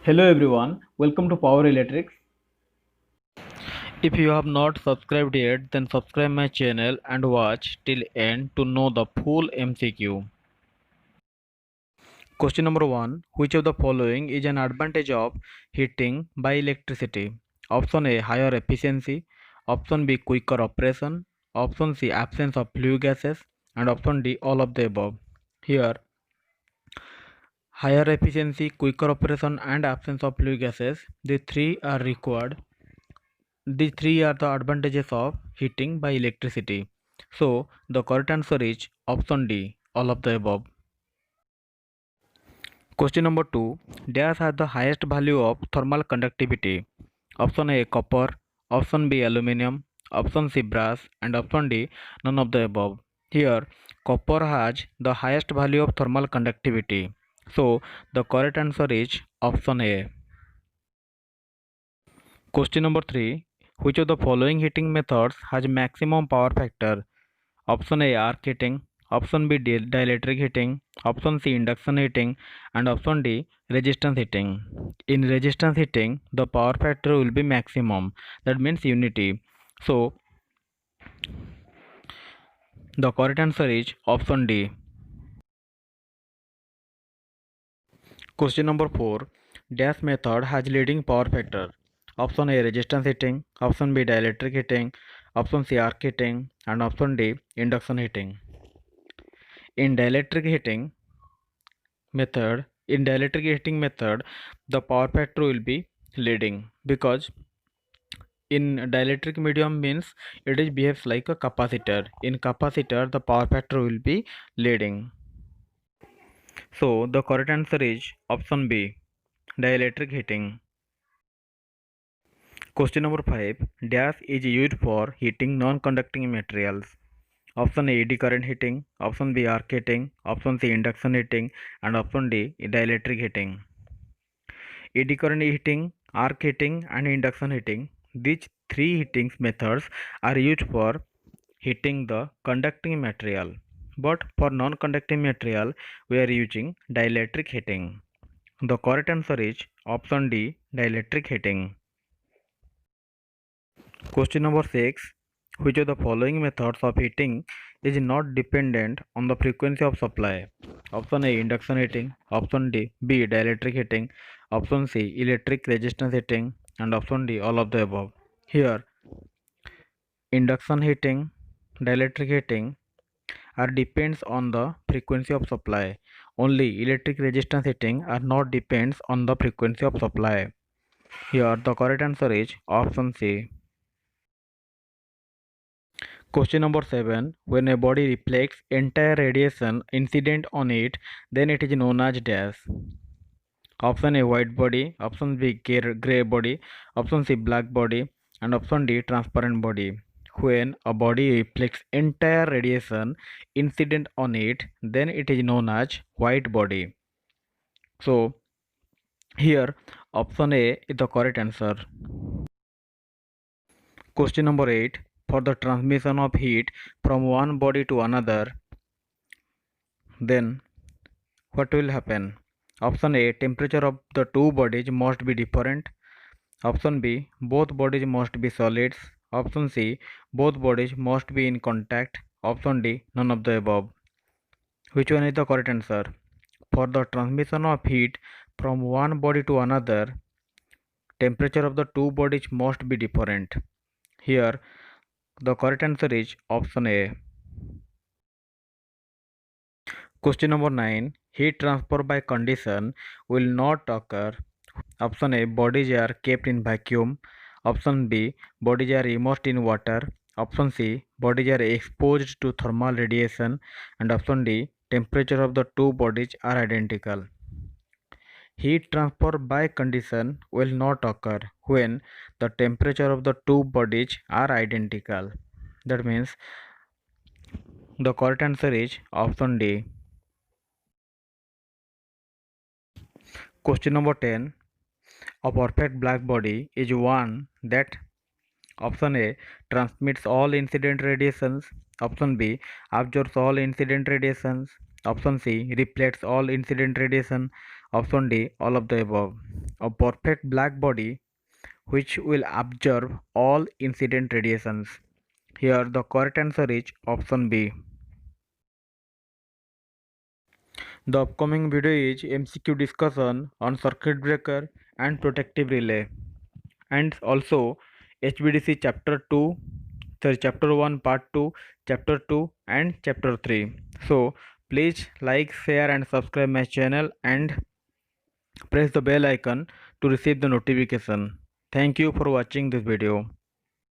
Hello everyone, welcome to Power Electrics. If you have not subscribed yet, then subscribe my channel and watch till end to know the full MCQ. Question number 1. Which of the following is an advantage of heating by electricity? Option A, higher efficiency. Option B, quicker operation. Option C, absence of flue gases. And option D, all of the above. Here, higher efficiency, quicker operation and absence of flue gases, the three are required. These three are the advantages of heating by electricity. So the correct answer is option D, all of the above. Question number 2. Dash has the highest value of thermal conductivity. Option A, copper. Option B, aluminum. Option C, brass. And option D, none of the above. Here, copper has the highest value of thermal conductivity. So the correct answer is option A. Question number 3. Which of the following heating methods has maximum power factor? Option A, arc heating. Option B, dielectric heating. Option C, induction heating. And option D, resistance heating. In resistance heating, the power factor will be maximum. That means unity. So the correct answer is option D. Question number 4. Dash method has leading power factor. Option A, resistance heating. Option B, dielectric heating. Option C, arc heating. And option D, induction heating. In dielectric heating method, the power factor will be leading because in dielectric medium means it is behaves like a capacitor. In capacitor, the power factor will be leading. So the correct answer is option B, dielectric heating. Question number 5. Dash is used for heating non-conducting materials. Option A, eddy current heating. Option B, arc heating. Option C, induction heating. And option D, dielectric heating. Eddy current heating, arc heating, and induction heating. These three heating methods are used for heating the conducting material. But for non-conducting material, we are using dielectric heating. The correct answer is option D, dielectric heating. Question number 6. Which of the following methods of heating is not dependent on the frequency of supply? Option A, induction heating. Option B, dielectric heating. Option C, electric resistance heating. And option D, all of the above. Here, induction heating, dielectric heating are depends on the frequency of supply. Only electric resistance heating are not depends on the frequency of supply. Here, the correct answer is option C. Question number 7. When a body reflects entire radiation incident on it, then it is known as dash. Option A, white body. Option B, gray body. Option C, black body. And option D, transparent body. When a body reflects entire radiation incident on it, then it is known as white body. So here option A is the correct answer. Question number 8. For the transmission of heat from one body to another, then what will happen? Option A, temperature of the two bodies must be different. Option B, both bodies must be solids. Option C, both bodies must be in contact. Option D, none of the above. Which one is the correct answer? For the transmission of heat from one body to another, temperature of the two bodies must be different. Here, the correct answer is option A. Question number 9. Heat transfer by condition will not occur. Option A, bodies are kept in vacuum. Option B, bodies are immersed in water. Option C, bodies are exposed to thermal radiation. And option D, temperature of the two bodies are identical. Heat transfer by condition will not occur when the temperature of the two bodies are identical. That means the correct answer is option D. Question number 10. A perfect black body is one that option A, transmits all incident radiations. Option B, absorbs all incident radiations. Option C, reflects all incident radiation. Option D, all of the above. a perfect black body which will absorb all incident radiations. Here the correct answer is option B. The upcoming video is MCQ discussion on circuit breaker and protective relay, and also HVDC chapter 2, sorry, chapter 1 part 2, chapter 2 and chapter 3. So please like, share and subscribe my channel and press the bell icon to receive the notification. Thank you for watching this video.